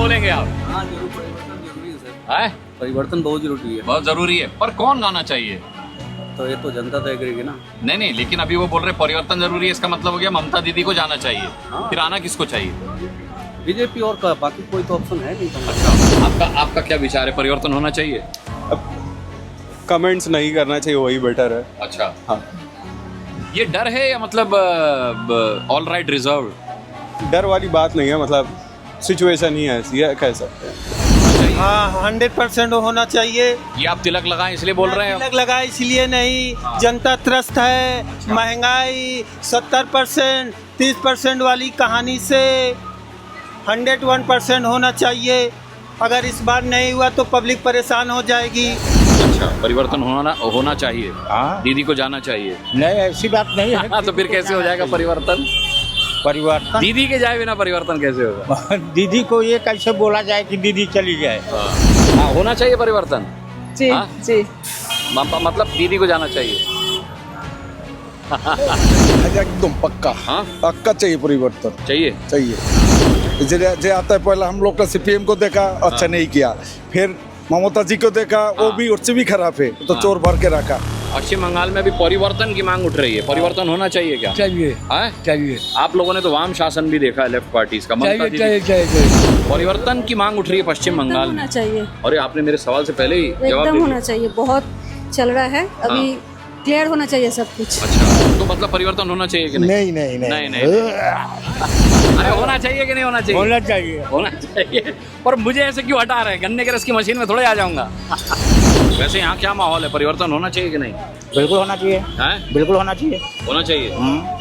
बोलेंगे आप? हाँ जरूर, परिवर्तन जरूरी है सर। है परिवर्तन बहुत जरूरी है। बहुत जरूरी है, पर कौन लाना चाहिए? तो ये तो जनता तय करेगी ना। नहीं, लेकिन अभी वो बोल रहे परिवर्तन जरूरी है, इसका मतलब हो गया ममता दीदी को जाना चाहिए। हाँ। फिर आना किसको चाहिए? बीजेपी और का बाकी कोई तो ऑप्शन है नहीं। अच्छा, आपका क्या विचार है, परिवर्तन होना चाहिए? कमेंट्स नहीं करना चाहिए, वही बेटर है। अच्छा, हाँ, ये डर है या मतलब ऑल राइट रिजर्व? डर वाली बात नहीं है, मतलब सिचुएशन ही ऐसी है, कह सकते हैं। हाँ 100% होना चाहिए। ये आप तिलक लगाएं इसलिए बोल रहे हैं? तिलक लगाए इसलिए नहीं, जनता त्रस्त है, महंगाई 70% 30% वाली कहानी से 101% होना चाहिए। अगर इस बार नहीं हुआ तो पब्लिक परेशान हो जाएगी। अच्छा, परिवर्तन होना चाहिए। हाँ। दीदी को जाना चाहिए। नहीं, ऐसी बात नहीं है। तो फिर कैसे हो जाएगा परिवर्तन? परिवर्तन दीदी के जाए बिना परिवर्तन कैसे होगा? दीदी को ये कैसे बोला जाए कि दीदी चली जाए? हाँ, होना चाहिए परिवर्तन। जी हाँ? जी। मतलब दीदी को जाना चाहिए। एकदम पक्का। हाँ, पक्का चाहिए परिवर्तन, चाहिए। चाहिए। जे आता है, पहले हम लोग का सीपीएम को देखा, अच्छा नहीं किया, फिर ममता जी को देखा, वो भी उससे भी खराब है, तो चोर भर के रखा। पश्चिम बंगाल में अभी परिवर्तन की मांग उठ रही है, परिवर्तन होना चाहिए क्या? चाहिए, हाँ? चाहिए, आप लोगों ने तो वाम शासन भी देखा है लेफ्ट पार्टीज का। ममता दीदी- चाहिए। परिवर्तन की मांग उठ रही है पश्चिम बंगाल होना में। चाहिए, और आपने मेरे सवाल से पहले ही जवाब एकदम दे होना दिया। चाहिए। बहुत चल रहा है अभी, क्लियर होना चाहिए सब कुछ। अच्छा, तो मतलब परिवर्तन होना चाहिए कि नहीं? नहीं। अरे होना चाहिए कि नहीं होना चाहिए? होना चाहिए। होना चाहिए। पर मुझे ऐसे क्यों हटा रहे हैं? गन्ने के रस की मशीन में थोड़े आ जाऊंगा। वैसे यहाँ क्या माहौल है, परिवर्तन होना चाहिए कि नहीं? बिल्कुल होना चाहिए, हैं? बिल्कुल होना चाहिए। होना चाहिए।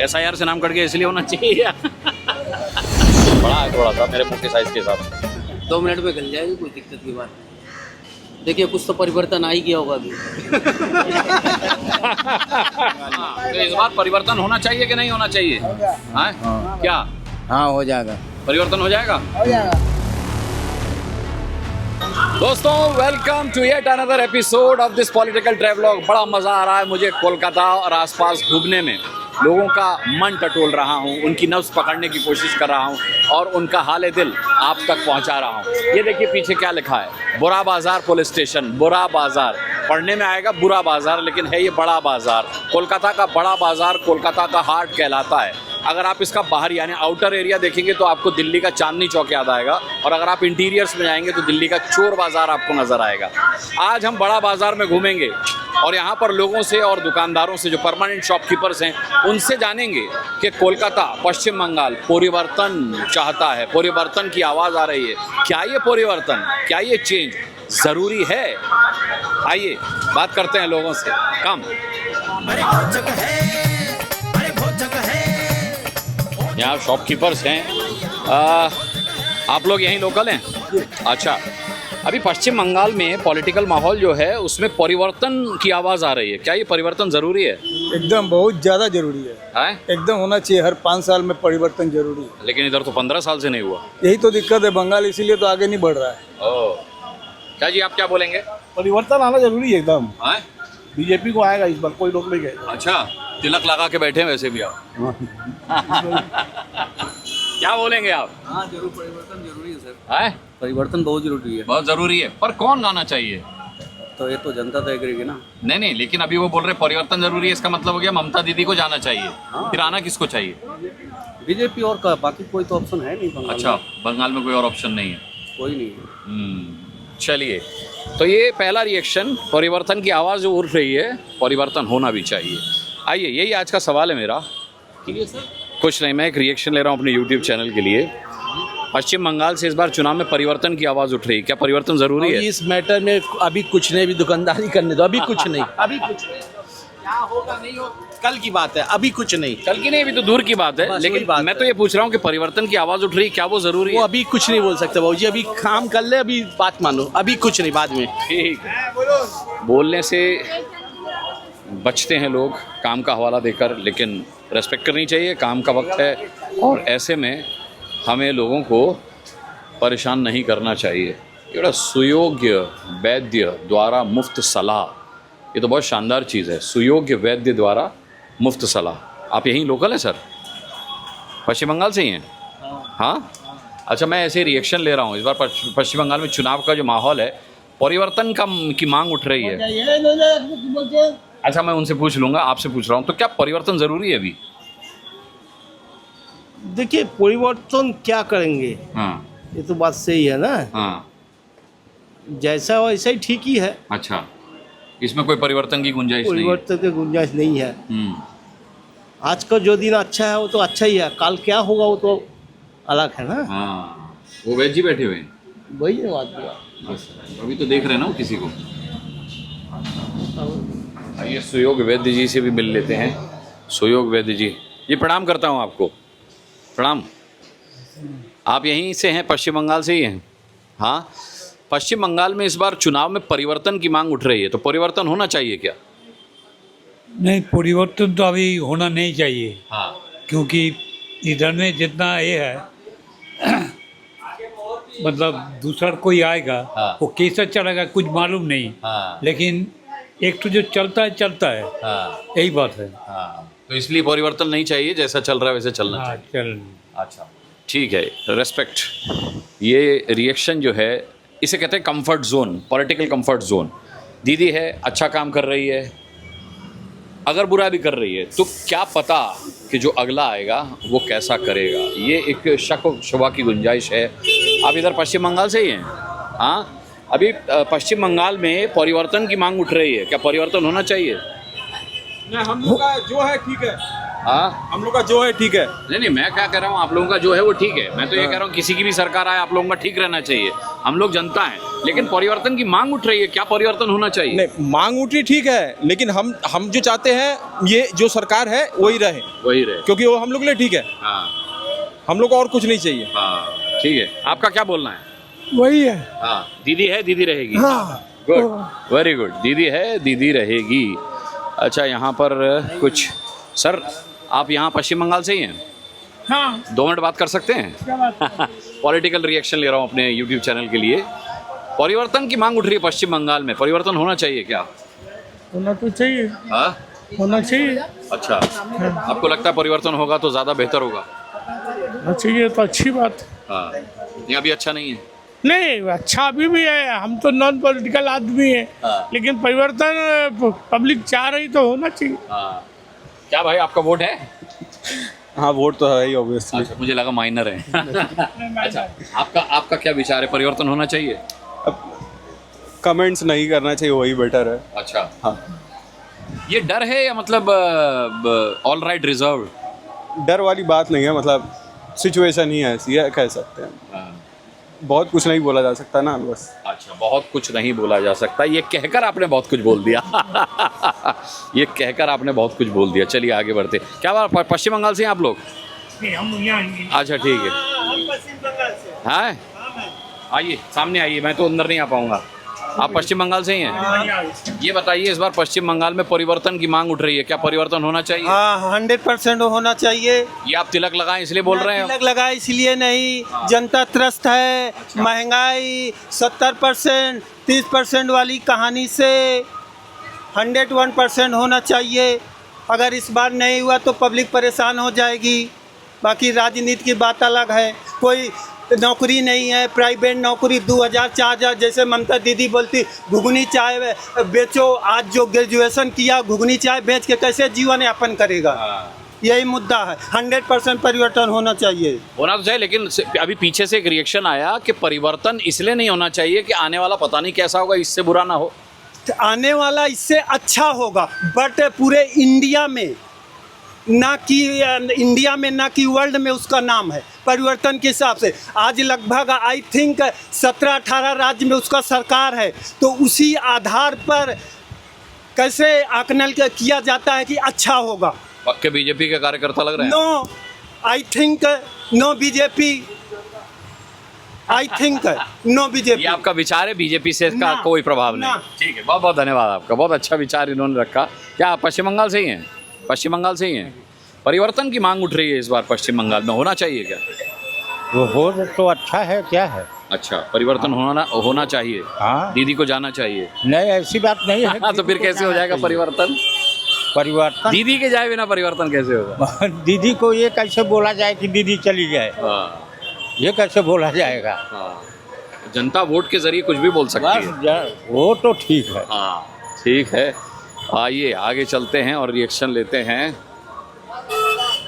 SIR से नाम कट गया इसलिए होना चाहिए। बड़ा है थोड़ा सा मेरे मुंह के साइज के हिसाब से। 2 मिनट में गल जाएगी, कोई दिक्कत की बात नहीं। देखिए कुछ तो परिवर्तन आ ही गया होगा अभी। तो इस बार परिवर्तन होना चाहिए कि नहीं होना चाहिए? हैं? क्या? हाँ, हो जाएगा। परिवर्तन हो जाएगा? दोस्तों, welcome to yet another episode of this political travelogue. बड़ा मज़ा आ रहा है मुझे कोलकाता और आसपास घूमने में। लोगों का मन टटोल रहा हूँ, उनकी नब्ज़ पकड़ने की कोशिश कर रहा हूँ और उनका हाल दिल आप तक पहुँचा रहा हूँ। ये देखिए पीछे क्या लिखा है, बुरा बाज़ार पुलिस स्टेशन। बुरा बाज़ार पढ़ने में आएगा बुरा बाज़ार, लेकिन है ये बड़ा बाज़ार। कोलकाता का बड़ा बाज़ार कोलकाता का हार्ट कहलाता है। अगर आप इसका बाहर यानी आउटर एरिया देखेंगे तो आपको दिल्ली का चांदनी चौक याद आएगा, और अगर आप इंटीरियर्स में जाएंगे तो दिल्ली का चोर बाज़ार आपको नज़र आएगा। आज हम बड़ा बाज़ार में घूमेंगे और यहाँ पर लोगों से और दुकानदारों से, जो परमानेंट शॉपकीपर्स हैं, उनसे जानेंगे कि कोलकाता, पश्चिम बंगाल परिवर्तन चाहता है, परिवर्तन की आवाज़ आ रही है। क्या ये परिवर्तन, क्या ये चेंज ज़रूरी है? आइए बात करते हैं लोगों से। कम यहाँ शॉपकीपर्स हैं। आप लोग यहीं लोकल हैं? अच्छा, अभी पश्चिम बंगाल में पॉलिटिकल माहौल जो है उसमें परिवर्तन की आवाज़ आ रही है। क्या ये परिवर्तन ज़रूरी है? एकदम बहुत ज़्यादा जरूरी है, हैं? एकदम होना चाहिए। हर 5 साल में परिवर्तन जरूरी है। लेकिन इधर तो 15 साल से नहीं हुआ। यही तो दिक्कत है, बंगाल इसीलिए तो आगे नहीं बढ़ रहा है। ओह, क्या जी आप क्या बोलेंगे? परिवर्तन आना जरूरी है एकदम। हैं? बीजेपी को आएगा इस बार, कोई रोक नहीं गए। अच्छा, तिलक लगा के बैठे हैं वैसे भी आप। क्या बोलेंगे आप? हाँ जरूर, परिवर्तन जरूरी है सर। हैं? परिवर्तन बहुत जरूरी है। बहुत ज़रूरी है, पर कौन लाना चाहिए? तो ये तो जनता तय करेगी ना। नहीं, लेकिन अभी वो बोल रहे परिवर्तन जरूरी है, इसका मतलब हो गया ममता दीदी को जाना चाहिए। हाँ। फिर आना किसको चाहिए? बीजेपी और का बाकी कोई तो ऑप्शन है नहीं बंगाल अच्छा, में। बंगाल में कोई और ऑप्शन नहीं है। कोई नहीं है। चलिए, तो ये पहला रिएक्शन, परिवर्तन की आवाज़ जो उठ रही है, परिवर्तन होना भी चाहिए। आइए, यही आज का सवाल है मेरा। कुछ नहीं, मैं एक रिएक्शन ले रहा हूँ अपने यूट्यूब चैनल के लिए। पश्चिम बंगाल से इस बार चुनाव में परिवर्तन की आवाज़ उठ रही है, क्या परिवर्तन ज़रूरी है? इस मैटर में अभी कुछ नहीं, भी दुकानदारी करने दो। अभी कुछ नहीं, अभी कुछ नहीं। क्या होगा नहीं हो कल की बात है, अभी कुछ नहीं। कल की नहीं, अभी तो दूर की बात है। बस लेकिन वही बात मैं है। तो ये पूछ रहा हूँ कि परिवर्तन की आवाज़ उठ रही है, क्या वो ज़रूरी वो है? अभी कुछ नहीं बोल सकते बाबूजी, अभी काम कर ले, अभी बात मानो, अभी कुछ नहीं, बाद में। ठीक है, बोलने से बचते हैं लोग काम का हवाला देकर, लेकिन रेस्पेक्ट करनी चाहिए। काम का वक्त है और ऐसे में हमें लोगों को परेशान नहीं करना चाहिए। ये सुयोग्य वैद्य द्वारा मुफ्त सलाह, ये तो बहुत शानदार चीज़ है। सुयोग्य वैद्य द्वारा मुफ्त सलाह। आप यहीं लोकल हैं सर? पश्चिम बंगाल से ही हैं? हाँ, अच्छा, मैं ऐसे रिएक्शन ले रहा हूँ। इस बार पश्चिम बंगाल में चुनाव का जो माहौल है, परिवर्तन की मांग उठ रही है। अच्छा, मैं उनसे पूछ लूंगा, आपसे पूछ रहा हूँ, तो क्या परिवर्तन जरूरी है अभी? देखिए, परिवर्तन क्या करेंगे, हाँ ये तो बात सही है ना। हाँ। जैसा वैसा ही ठीक ही है, अच्छा, इसमें कोई परिवर्तन की गुंजाइश नहीं है? परिवर्तन की गुंजाइश नहीं है। हम्म। आज का जो दिन अच्छा है वो तो अच्छा ही है, कल क्या होगा वो तो अलग है ना। हाँ, वो वैद जी बैठे हुए हैं। वही है बात हुआ। बस, अभी तो देख रहे हैं ना वो किसी को। आइए सुयोग वैद्य जी से भी मिल लेते हैं। सुयोग वैद्य जी, ये प्रणाम करता हूँ आपको। प्रणाम। आप यहीं से हैं, पश्चिम बंगाल से ही हैं? हाँ। पश्चिम बंगाल में इस बार चुनाव में परिवर्तन की मांग उठ रही है, तो परिवर्तन होना चाहिए क्या? नहीं, परिवर्तन तो अभी होना नहीं चाहिए। हाँ। क्योंकि इधर में जितना ये है मतलब दूसरा कोई आएगा, हाँ। वो कैसा चलेगा कुछ मालूम नहीं। हाँ। लेकिन एक तो जो चलता है हाँ। यही बात है। हाँ, तो इसलिए परिवर्तन नहीं चाहिए, जैसा चल रहा है वैसे चलना हाँ, चाहिए। चल। अच्छा, ठीक है, रेस्पेक्ट। ये रिएक्शन जो है, इसे कहते हैं comfort zone, political comfort zone. दीदी है, अच्छा काम कर रही है, अगर बुरा भी कर रही है तो क्या पता कि जो अगला आएगा वो कैसा करेगा, ये एक शक व शुबा की गुंजाइश है। आप इधर पश्चिम बंगाल से ही हैं? हाँ। अभी पश्चिम बंगाल में परिवर्तन की मांग उठ रही है, क्या परिवर्तन होना चाहिए? नहीं, हम लोग का जो है ठीक है। हाँ, हम लोग का जो है ठीक है। नहीं, मैं क्या कह रहा हूँ, आप लोगों का जो है वो ठीक है। मैं तो ये कह रहा हूँ किसी की भी सरकार आए, आप लोगों का ठीक रहना चाहिए। हम लोग जनता हैं, लेकिन परिवर्तन की मांग उठ रही है, क्या परिवर्तन होना चाहिए? नहीं, मांग उठी ठीक है, लेकिन हम जो चाहते हैं ये जो सरकार है वही रहे, क्योंकि वो हम लोग के लिए ठीक है। हाँ हम लोग को और कुछ नहीं चाहिए। हाँ, ठीक है। आपका क्या बोलना है? वही है। हाँ, दीदी है, दीदी रहेगी। हाँ। Good, very good. दीदी है, दीदी रहेगी। अच्छा, यहाँ पर कुछ सर, आप यहाँ पश्चिम बंगाल से ही हैं? हाँ। 2 मिनट बात कर सकते हैं? पॉलिटिकल रिएक्शन ले रहा हूँ अपने यूट्यूब चैनल के लिए। परिवर्तन की मांग उठ रही है पश्चिम बंगाल में, परिवर्तन होना चाहिए क्या? होना तो चाहिए। हाँ, होना चाहिए। अच्छा, आपको लगता है परिवर्तन होगा तो ज़्यादा बेहतर होगा? चाहिए तो अच्छी बात। हाँ, ये अभी अच्छा नहीं है। नहीं, अच्छा अभी भी है, हम तो नॉन पॉलिटिकल आदमी है। हाँ। लेकिन परिवर्तन पब्लिक चाह रही तो होना चाहिए। हाँ। क्या भाई, आपका वोट है? हाँ, वोट तो है ही ऑब्वियसली। अच्छा, मुझे लगा माइनर है। अच्छा, आपका क्या विचार है, परिवर्तन होना चाहिए? कमेंट्स नहीं करना चाहिए, वही बेटर है। अच्छा, हाँ। ये डर है या मतलब ऑल राइट रिजर्व? डर वाली बात नहीं है, मतलब सिचुएशन ही ऐसी है, कह सकते हैं। बहुत कुछ नहीं बोला जा सकता ना, बस। अच्छा, बहुत कुछ नहीं बोला जा सकता, ये कहकर आपने बहुत कुछ बोल दिया। ये कहकर आपने बहुत कुछ बोल दिया। चलिए आगे बढ़ते। क्या बात, पश्चिम बंगाल से हैं आप लोग? हम यहाँ। अच्छा, ठीक है। पश्चिम बंगाल से। हाँ, आइए सामने आइए, मैं तो अंदर नहीं आ पाऊंगा। आप पश्चिम बंगाल से ही हैं? ये बताइए, इस बार पश्चिम बंगाल में परिवर्तन की मांग उठ रही है, क्या परिवर्तन होना चाहिए? हाँ, 100% होना चाहिए। ये आप तिलक लगाएं इसलिए बोल रहे हैं? तिलक लगाए इसलिए नहीं, जनता त्रस्त है। महंगाई 70%, 30% वाली कहानी से 101% होना चाहिए। अगर इस बार नहीं हुआ तो पब्लिक परेशान हो जाएगी। बाकी राजनीति की बात अलग है। कोई नौकरी नहीं है, प्राइवेट नौकरी 2000 4000, जैसे ममता दीदी बोलती घुगनी चाय बेचो। आज जो ग्रेजुएशन किया घुगनी चाय बेच के कैसे जीवन यापन करेगा? यही मुद्दा है। 100% परिवर्तन होना चाहिए। होना तो चाहिए, लेकिन अभी पीछे से एक रिएक्शन आया कि परिवर्तन इसलिए नहीं होना चाहिए कि आने वाला पता नहीं कैसा होगा, इससे बुरा ना हो। आने वाला इससे अच्छा होगा, बट पूरे इंडिया में ना कि वर्ल्ड में उसका नाम है परिवर्तन के हिसाब से। आज लगभग आई थिंक 17-18 राज्य में उसका सरकार है, तो उसी आधार पर कैसे आकलन किया जाता है कि अच्छा होगा। पक्के बीजेपी के कार्यकर्ता लग रहे हैं? No, I think no BJP. I think no BJP. ये आपका विचार है, बीजेपी से इसका कोई प्रभाव नहीं? ठीक है, बहुत बहुत धन्यवाद आपका, बहुत अच्छा विचार इन्होंने रखा। क्या आप पश्चिम बंगाल से ही हैं? पश्चिम बंगाल से ही हैं। परिवर्तन की मांग उठ रही है इस बार पश्चिम बंगाल में, होना चाहिए क्या? वो हो तो अच्छा है, क्या है। अच्छा, परिवर्तन होना चाहिए। हाँ, दीदी को जाना चाहिए। नहीं ऐसी बात नहीं है। हाँ, तो फिर कैसे हो जाएगा परिवर्तन? परिवर्तन दीदी के जाए बिना परिवर्तन कैसे होगा? दीदी को ये कैसे बोला जाए कि दीदी चली जाए। ये कैसे बोला जाएगा? हाँ, जनता वोट के जरिए कुछ भी बोल सकती है। वो तो ठीक है। हाँ ठीक है, आइए आगे चलते हैं और रिएक्शन लेते हैं।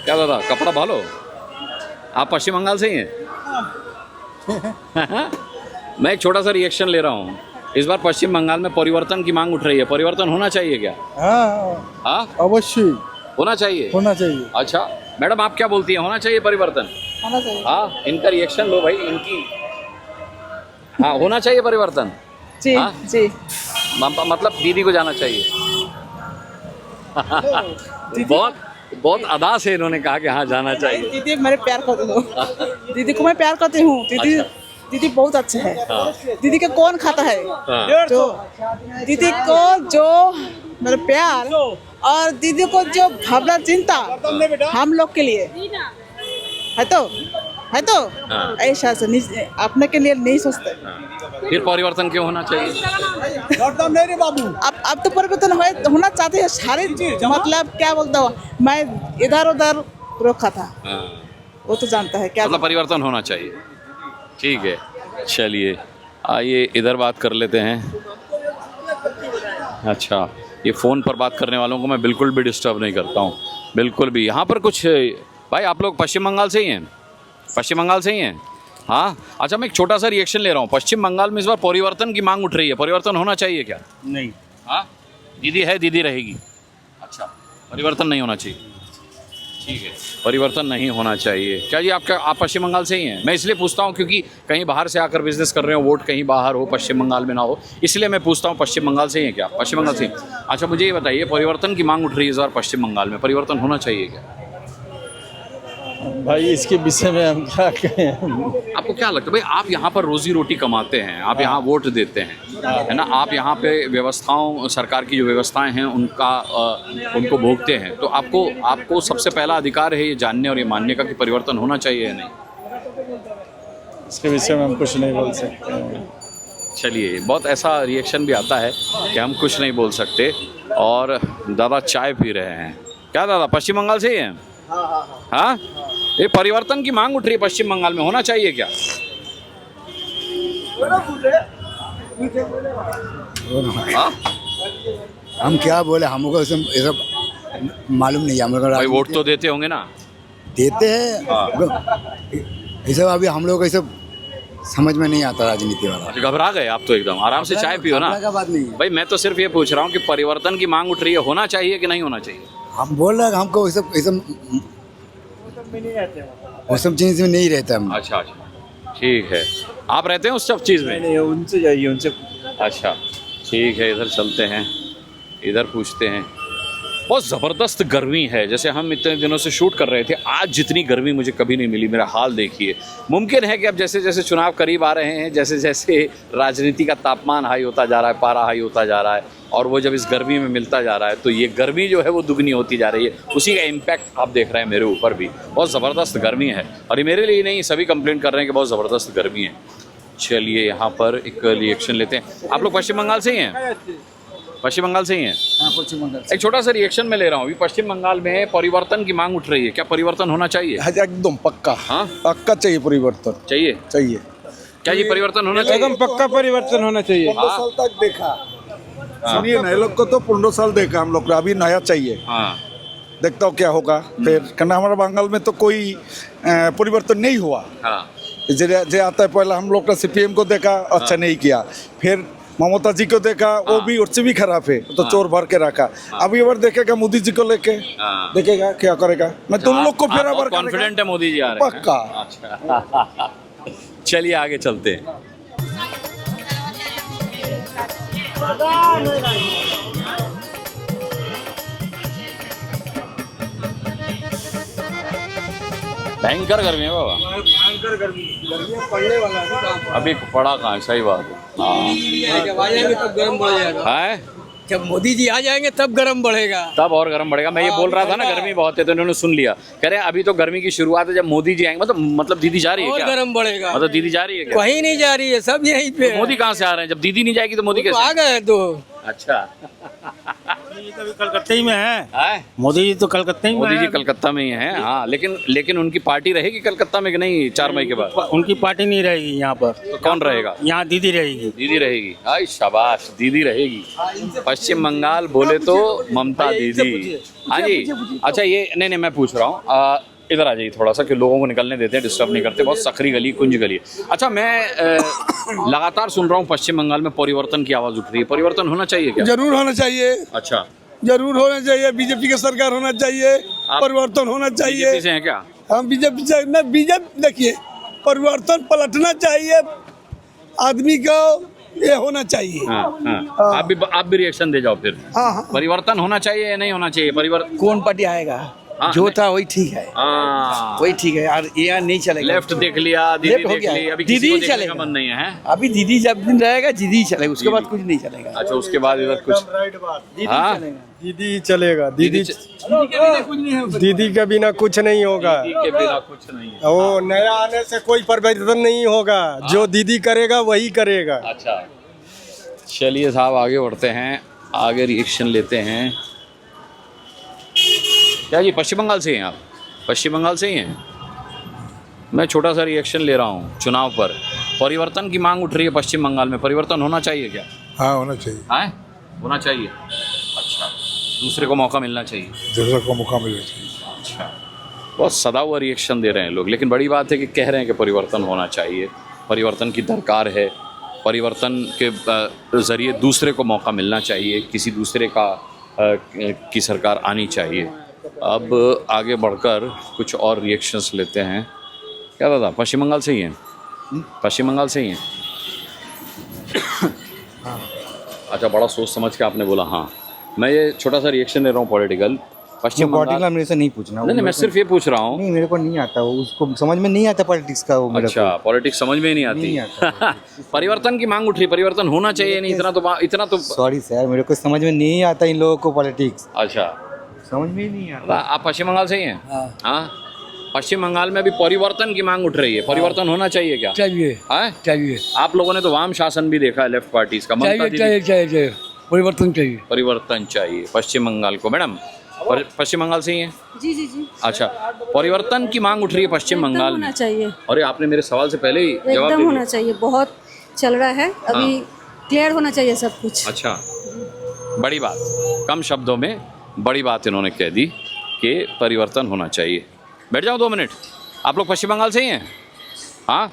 क्या दादा कपड़ा भालो, आप पश्चिम बंगाल से ही हैं? मैं एक छोटा सा रिएक्शन ले रहा हूँ। इस बार पश्चिम बंगाल में परिवर्तन की मांग उठ रही है, परिवर्तन होना चाहिए क्या? हाँ अवश्य होना चाहिए। होना चाहिए। अच्छा मैडम आप क्या बोलती हैं, होना चाहिए परिवर्तन? होना चाहिए। हाँ इनका रिएक्शन लो भाई, इनकी हाँ होना चाहिए परिवर्तन। जी हाँ? जी। मतलब दीदी को जाना चाहिए। बहुत बहुत अदा से इन्होंने कहा कि हाँ जाना चाहिए। दीदी मेरे प्यार करती हूँ, दीदी को मैं प्यार करती हूँ। दीदी दीदी बहुत अच्छे है। दीदी का कौन खाता है? जो दीदी को जो मेरा प्यार और दीदी को जो भावना चिंता हम लोग के लिए है तो ऐसा से अपने के लिए नहीं सोचते। फिर परिवर्तन क्यों होना चाहिए? अब तो परिवर्तन होना चाहते हैं सारे, मतलब क्या बोलता हूँ मैं, इधर उधर रोका था, वो तो जानता है क्या मतलब परिवर्तन होना चाहिए। ठीक है चलिए आइए इधर बात कर लेते हैं। अच्छा ये फ़ोन पर बात करने वालों को मैं बिल्कुल भी डिस्टर्ब नहीं करता हूँ, बिल्कुल भी। यहाँ पर कुछ भाई आप लोग पश्चिम बंगाल से ही हैं? पश्चिम बंगाल से ही हैं? हाँ अच्छा मैं एक छोटा सा रिएक्शन ले रहा हूँ। पश्चिम बंगाल में इस बार परिवर्तन की मांग उठ रही है, परिवर्तन होना चाहिए क्या? नहीं। हाँ दीदी है, दीदी रहेगी। अच्छा परिवर्तन नहीं होना चाहिए, ठीक है परिवर्तन नहीं होना चाहिए। क्या जी आप पश्चिम बंगाल से ही हैं? मैं इसलिए पूछता हूँ क्योंकि कहीं बाहर से आकर बिजनेस कर रहे हो, वोट कहीं बाहर हो, पश्चिम बंगाल में ना हो, इसलिए मैं पूछता हूँ पश्चिम बंगाल से ही हैं क्या? पश्चिम बंगाल से ही। अच्छा मुझे ये बताइए परिवर्तन की मांग उठ रही है इस बार पश्चिम बंगाल में, परिवर्तन होना चाहिए क्या? भाई इसके विषय में हम क्या कहें? आपको क्या लगता है भाई, आप यहाँ पर रोजी रोटी कमाते हैं, आप यहाँ वोट देते हैं, है ना, आप यहाँ पे व्यवस्थाओं, सरकार की जो व्यवस्थाएं हैं उनको भोगते हैं, तो आपको सबसे पहला अधिकार है ये जानने और ये मानने का कि परिवर्तन होना चाहिए या नहीं? इसके विषय में हम कुछ नहीं बोल सकते। चलिए बहुत ऐसा रिएक्शन भी आता है कि हम कुछ नहीं बोल सकते। और दादा चाय पी रहे हैं। क्या दादा पश्चिम बंगाल से ही हैं? हाँ ये परिवर्तन की मांग उठ रही है पश्चिम बंगाल में, होना चाहिए क्या? हाँ? हम क्या बोले, हमको ये सब मालूम नहीं है। हम लोग भाई वोट तो देते होंगे ना? देते हैं, ये सब अभी हम लोग को ये सब समझ में नहीं आता राजनीति वाला। घबरा गए आप तो एकदम। आराम से चाय पियो ना। का बात नहीं है भाई मैं तो सिर्फ ये पूछ रहा हूँ कि परिवर्तन की मांग उठ रही है, होना चाहिए कि नहीं होना चाहिए? हम बोल रहे हैं हमको वो सब चीज में नहीं रहता हम। अच्छा अच्छा ठीक है, आप रहते हैं उस सब चीज़ में? नहीं उनसे जाइए, उनसे। अच्छा ठीक है इधर चलते हैं, इधर पूछते हैं। बहुत ज़बरदस्त गर्मी है, जैसे हम इतने दिनों से शूट कर रहे थे, आज जितनी गर्मी मुझे कभी नहीं मिली। मेरा हाल देखिए। मुमकिन है कि अब जैसे जैसे चुनाव करीब आ रहे हैं, जैसे जैसे राजनीति का तापमान हाई होता जा रहा है, पारा हाई होता जा रहा है, और वो जब इस गर्मी में मिलता जा रहा है तो ये गर्मी जो है वो दुगनी होती जा रही है। उसी का इम्पैक्ट आप देख रहे हैं मेरे ऊपर भी। बहुत ज़बरदस्त गर्मी है, और ये मेरे लिए नहीं, सभी कंप्लेंट कर रहे हैं कि बहुत ज़बरदस्त गर्मी है। चलिए यहाँ पर एक रिएक्शन लेते हैं। आप लोग पश्चिम बंगाल से ही हैं? पश्चिम बंगाल से ही हैं? पश्चिम बंगाल एक छोटा सा रिएक्शन मैं ले रहा हूँ। अभी पश्चिम बंगाल में परिवर्तन की मांग उठ रही है, क्या परिवर्तन होना चाहिए? एकदम पक्का। हाँ पक्का चाहिए परिवर्तन। चाहिए? चाहिए क्या ये परिवर्तन होना चाहिए? एकदम पक्का परिवर्तन होना चाहिए। 15 साल तक देखा, सुनिए ना, ये लोग को तो 15 साल देखा हम लोग, अभी नया चाहिए। हाँ देखता हूँ क्या होगा फिर, करना हमारा बंगाल में तो कोई परिवर्तन नहीं हुआ। हाँ जे आता है पहले हम लोग का सीपीएम को देखा, अच्छा नहीं किया, फिर ममता जी को देखा, वो भी उससे भी खराब है, तो चोर भर के रखा। अभी बार देखेगा मोदी जी को लेके, देखेगा क्या करेगा। मैं तुम लोग को फिर बार कॉन्फिडेंट है मोदी जी आ रहे हैं? पक्का। अच्छा चलिए आगे चलते हैं। भयंकर गर्मी है बाबा, भयंकर गर्मी पड़ने वाला है। अभी पड़ा कहाँ, सही बात है। जब आ जाएंगे तब गर्म बढ़ जाएगा। है जब मोदी जी आ जाएंगे तब गर्म बढ़ेगा। तब और गर्म बढ़ेगा। मैं ये बोल रहा था ना गर्मी बहुत है, तो इन्होंने सुन लिया। कह रहे हैं अभी तो गर्मी की शुरुआत है, जब मोदी जी आएंगे मतलब दीदी जा रही है और क्या? गर्म बढ़ेगा। मतलब दीदी जा रही है क्या? कहीं नहीं जा रही है, सब यहीं पे। मोदी कहाँ से आ रहे हैं? जब दीदी नहीं जाएगी तो मोदी कैसे? आ गए तो। अच्छा कलकत्ते ही में है। हैं? मोदी जी तो कलकत्ते ही में मोदी जी है। कलकत्ता में ही हैं, हाँ, लेकिन उनकी पार्टी रहेगी कलकत्ता में कि नहीं 4 मई के बाद? उनकी पार्टी नहीं रहेगी यहाँ पर। तो कौन रहेगा? यहाँ दीदी रहेगी। दीदी रहेगी। आई शाबाश, दीदी रहेगी। पश्चिम बंगाल बोले तो ममता दीदी। हाँ जी। अच्छा ये नहीं मैं पूछ रहा हूँ, इधर आ जाइए थोड़ा सा कि लोगों को निकलने देते हैं, डिस्टर्ब नहीं करते। बहुत सकरी गली, कुंज गली है। अच्छा मैं लगातार सुन रहा हूँ पश्चिम बंगाल में परिवर्तन की आवाज़ उठ रही है। परिवर्तन होना चाहिए क्या? जरूर होना चाहिए, अच्छा, जरूर होना चाहिए। बीजेपी की सरकार होना चाहिए, परिवर्तन होना चाहिए। बीजेपी से हैं क्या? हम बीजेपी से न, बीजेपी देखिए, परिवर्तन पलटना चाहिए, आदमी को ये होना चाहिए। हाँ। आप भी रिएक्शन दे जाओ फिर। हाँ। परिवर्तन होना चाहिए या नहीं होना चाहिए? परिवर्तन कौन पार्टी आएगा? हाँ, जो था वही ठीक है, हाँ। वही ठीक है। और ये नहीं चलेगा। लेफ्ट देख लिया, दीदी लेफ्ट हो देख गया। ली, अभी दीदी किसी को ही देखने चलेगा। का मन नहीं है। अभी दीदी जब दिन रहेगा दीदी ही चलेगा, उसके बाद कुछ नहीं चलेगा। अच्छा, उसके बाद इधर कुछ हाँ? दीदी ही चलेगा। दीदी दीदी के बिना कुछ नहीं होगा। के बिना कुछ नहीं है। वो नया आने से कोई परिवर्तन नहीं होगा। जो दीदी करेगा वही करेगा। अच्छा, चलिए साहब आगे बढ़ते हैं, आगे रिएक्शन लेते हैं। क्या जी पश्चिम बंगाल से हैं आप? पश्चिम बंगाल से ही हैं। मैं छोटा सा रिएक्शन ले रहा हूँ चुनाव पर। परिवर्तन की मांग उठ रही है पश्चिम बंगाल में। परिवर्तन होना चाहिए क्या? हाँ होना चाहिए, हाँ, होना चाहिए। अच्छा, दूसरे को मौका मिलना चाहिए। दूसरे को मौका मिलना चाहिए। अच्छा, बहुत सदा हुआ रिएक्शन दे रहे हैं लोग, लेकिन बड़ी बात है कि कह रहे हैं कि परिवर्तन होना चाहिए, परिवर्तन की दरकार है, परिवर्तन के ज़रिए दूसरे को मौका मिलना चाहिए, किसी दूसरे की सरकार आनी चाहिए। अब आगे बढ़कर कुछ और रिएक्शंस लेते हैं। क्या दादा पश्चिम बंगाल से ही हैं? पश्चिम बंगाल से ही हैं? अच्छा, बड़ा सोच समझ के आपने बोला हाँ। मैं ये छोटा सा रिएक्शन दे रहा हूँ पॉलिटिकल। पश्चिम बंगाल मेरे से नहीं पूछना। नहीं, मैं सिर्फ ये पूछ रहा हूँ। नहीं, मेरे को नहीं आता, वो उसको समझ में नहीं आता पॉलिटिक्स का। वो मेरे अच्छा, पॉलिटिक्स समझ में ही नहीं आती। परिवर्तन की मांग उठ रही, परिवर्तन होना चाहिए नहीं, इतना तो सॉरी सर, मेरे को समझ में नहीं आता इन लोगों को पॉलिटिक्स। अच्छा, समझ में ही नहीं आता। आप पश्चिम बंगाल से ही हैं? हाँ। पश्चिम बंगाल में अभी परिवर्तन की मांग उठ रही है। परिवर्तन होना चाहिए क्या? चाहिए, हाँ? चाहिए, आप लोगों ने तो वाम शासन भी देखा है लेफ्ट पार्टीज का। ममता दीदी- चाहिए, परिवर्तन चाहिए। परिवर्तन चाहिए पश्चिम बंगाल को। मैडम पश्चिम बंगाल से ही हैं? जी जी जी, अच्छा, परिवर्तन की मांग उठ रही है पश्चिम बंगाल में। होना चाहिए, अरे आपने मेरे सवाल से पहले ही जवाब एकदम दे होना दिया। चाहिए। बहुत चल रहा है अभी, क्लियर होना चाहिए सब कुछ। अच्छा, बड़ी बात, कम शब्दों में बड़ी बात इन्होंने कह दी कि परिवर्तन होना चाहिए। बैठ जाओ 2 मिनट। आप लोग पश्चिम बंगाल से ही हैं? हाँ,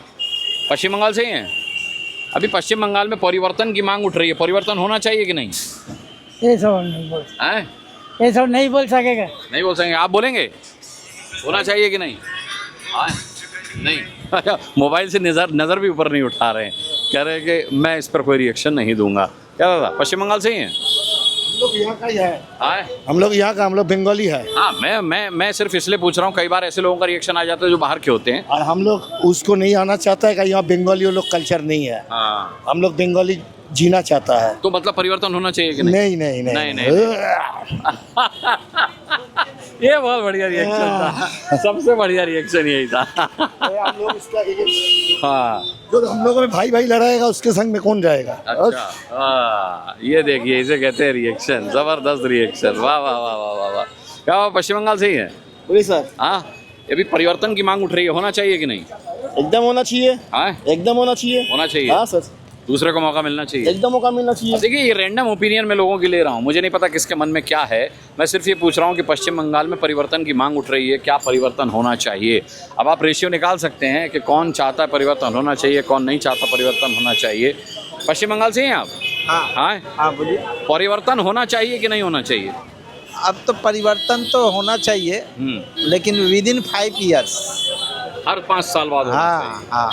पश्चिम बंगाल से ही हैं। अभी पश्चिम बंगाल में परिवर्तन की मांग उठ रही है। परिवर्तन होना चाहिए कि नहीं? ये सब नहीं बोल, हैं? ये सब नहीं बोल सकेगा। नहीं बोल सकेंगे, आप बोलेंगे होना चाहिए कि नहीं? हाँ? नहीं। अच्छा, मोबाइल से नज़र भी ऊपर नहीं उठा रहे हैं, कह रहे हैं कि मैं इस पर कोई रिएक्शन नहीं दूंगा। क्या दादा पश्चिम बंगाल से ही हैं? हम लोग यहाँ का ही है। हाँ, हम लोग यहाँ का, हम लोग बंगाली है। हाँ, मैं सिर्फ इसलिए पूछ रहा हूँ, कई बार ऐसे लोगों का रिएक्शन आ जाता है जो बाहर के होते हैं। और हम लोग उसको नहीं आना चाहता है कि यहाँ बंगाली लोग कल्चर नहीं है। हाँ, हम लोग बंगाली जीना चाहता है। तो मतलब परिवर्तन होना चाहिए कि नहीं? नहीं नहीं नहीं, नहीं, ये बहुत बढ़िया रिएक्शन था। सबसे बढ़िया रिएक्शन यही था। हम लोग इसका हाँ, जो हम लोगों में भाई भाई लड़ाएगा उसके संग में कौन जाएगा? अच्छा, हाँ, ये देखिए, इसे कहते हैं रिएक्शन। जबरदस्त रिएक्शन। वाह वाह वाह वाह वाह वाह। क्या आप पश्चिम बंगाल से ही है? बोलिए सर। हाँ, ये भी परिवर्तन की मांग उठ रही है, होना चाहिए कि नहीं? एकदम होना चाहिए, हाँ, एकदम होना चाहिए, होना चाहिए। हाँ सर, दूसरे को मौका मिलना चाहिए। एकदम मौका मिलना चाहिए। देखिए, ये रैंडम ओपिनियन मैं लोगों की ले रहा हूँ, मुझे नहीं पता किसके मन में क्या है। मैं सिर्फ ये पूछ रहा हूँ कि पश्चिम बंगाल में परिवर्तन की मांग उठ रही है, क्या परिवर्तन होना चाहिए? अब आप रेशियो निकाल सकते हैं कि कौन चाहता है परिवर्तन होना चाहिए, कौन नहीं चाहता परिवर्तन होना चाहिए। पश्चिम बंगाल से हैं आप? हाँ हाँ बोलिए। परिवर्तन होना चाहिए कि नहीं होना चाहिए? अब तो परिवर्तन तो होना चाहिए, लेकिन विद इन 5 years। हर 5 साल बाद होना चाहिए। हाँ,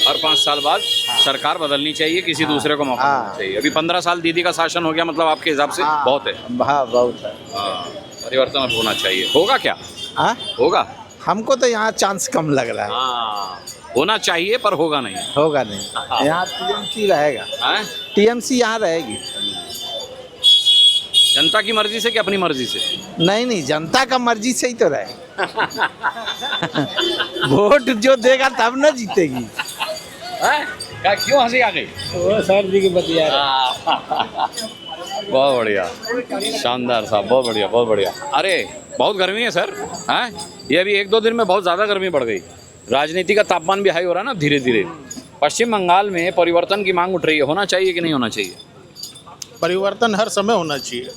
हर 5 साल बाद सरकार बदलनी चाहिए, किसी दूसरे को मौका मिलना चाहिए। अभी 15 साल दीदी का शासन हो गया, मतलब आपके हिसाब से बहुत है। हाँ बहुत है। परिवर्तन अब होना चाहिए। होगा क्या? हाँ, होगा। हमको तो यहाँ चांस कम लग रहा है। हाँ, होना चाहिए पर होगा नहीं। होगा नहीं, यहाँ टीएमसी रहेगा। हाँ? टीएमसी यहाँ रहेगी। जनता की मर्जी से कि अपनी मर्जी से? नहीं, जनता का मर्जी से ही तो रहे। वोट जो देगा तब ना जीतेगी। क्या, क्यों हंसी आ गई? वो सर जी की बतिया। बहुत बढ़िया, शानदार साहब, बहुत बढ़िया, बहुत बढ़िया। अरे बहुत गर्मी है सर, हैं? ये अभी 1-2 दिन में बहुत ज़्यादा गर्मी बढ़ गई, राजनीति का तापमान भी हाई हो रहा है ना धीरे धीरे। पश्चिम बंगाल में परिवर्तन की मांग उठ रही है, होना चाहिए कि नहीं होना चाहिए? परिवर्तन हर समय होना चाहिए,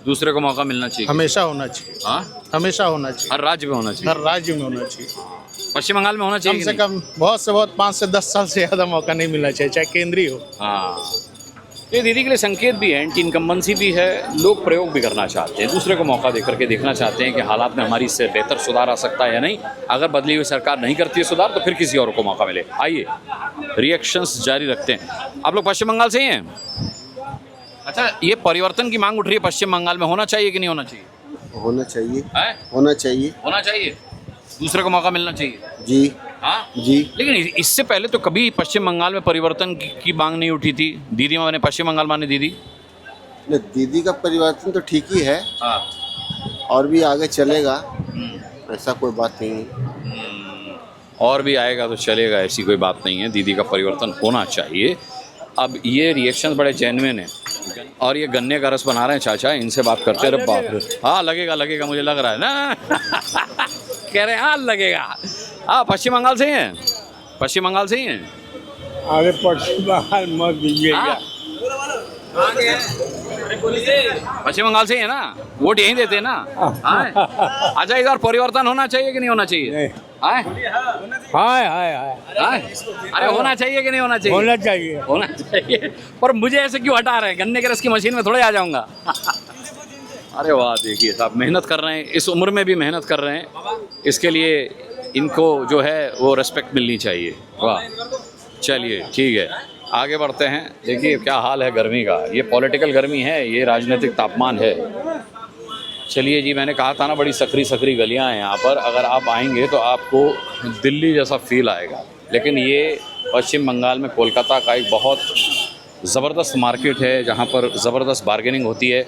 दूसरे को मौका मिलना चाहिए, हमेशा होना चाहिए, हाँ, हमेशा होना चाहिए, हर राज्य में होना चाहिए, हर राज्य में होना चाहिए। पश्चिम बंगाल में होना चाहिए कम कि से नहीं? कम बहुत से बहुत 5 से 10 साल से ज़्यादा मौका नहीं मिलना चाहिए, चाहे केंद्रीय हो। हाँ, ये दीदी के लिए संकेत भी है, एंटी इनकम्बेंसी भी है, लोग प्रयोग भी करना चाहते हैं, दूसरे को मौका दे करके देखना चाहते हैं कि हालात में हमारी इससे बेहतर सुधार आ सकता है या नहीं। अगर बदली हुई सरकार नहीं करती है सुधार तो फिर किसी और को मौका मिले। आइए रिएक्शंस जारी रखते हैं। आप लोग पश्चिम बंगाल से ही हैं? अच्छा, ये परिवर्तन की मांग उठ रही है पश्चिम बंगाल में, होना चाहिए कि नहीं होना चाहिए? होना चाहिए, है? होना चाहिए होना चाहिए, दूसरे को मौका मिलना चाहिए। जी, हाँ जी। लेकिन इससे पहले तो कभी पश्चिम बंगाल में परिवर्तन की मांग नहीं उठी थी। दीदी माने पश्चिम बंगाल माने दीदी, दीदी का परिवर्तन तो ठीक ही है, हाँ, और भी आगे चलेगा, ऐसा कोई बात नहीं है। और भी आएगा तो चलेगा, ऐसी कोई बात नहीं है। दीदी का परिवर्तन होना चाहिए। अब ये रिएक्शन बड़े जेन्युइन हैं, और ये गन्ने का रस बना रहे हैं चाचा, इनसे बात करते रहे। बाप रे, हाँ लगेगा लगेगा, मुझे लग रहा है ना कह रहे हैं हाँ लगेगा। हाँ, पश्चिम बंगाल से ही हैं? पश्चिम बंगाल से ही हैं? अरे पश्चिम बंगाल मत दीजिएगा। पश्चिम बंगाल से ही है ना, वोट यहीं देते हैं ना? हाँ? अच्छा, इस बार परिवर्तन होना चाहिए कि नहीं होना चाहिए? हाय हाय हाय, अरे होना चाहिए कि नहीं होना चाहिए? होना चाहिए। होना चाहिए, पर मुझे ऐसे क्यों हटा रहे हैं? गन्ने के रस की मशीन में थोड़े आ जाऊंगा अरे वाह, देखिए साहब मेहनत कर रहे हैं, इस उम्र में भी मेहनत कर रहे हैं, इसके लिए इनको जो है वो रेस्पेक्ट मिलनी चाहिए। वाह, चलिए ठीक है, आगे बढ़ते हैं। देखिए क्या हाल है गर्मी का, ये पॉलिटिकल गर्मी है, ये राजनीतिक तापमान है। चलिए जी, मैंने कहा था ना बड़ी सकरी सकरी गलियां हैं यहाँ पर, अगर आप आएंगे तो आपको दिल्ली जैसा फील आएगा। लेकिन ये पश्चिम बंगाल में कोलकाता का एक बहुत ज़बरदस्त मार्केट है जहाँ पर ज़बरदस्त बार्गेनिंग होती है।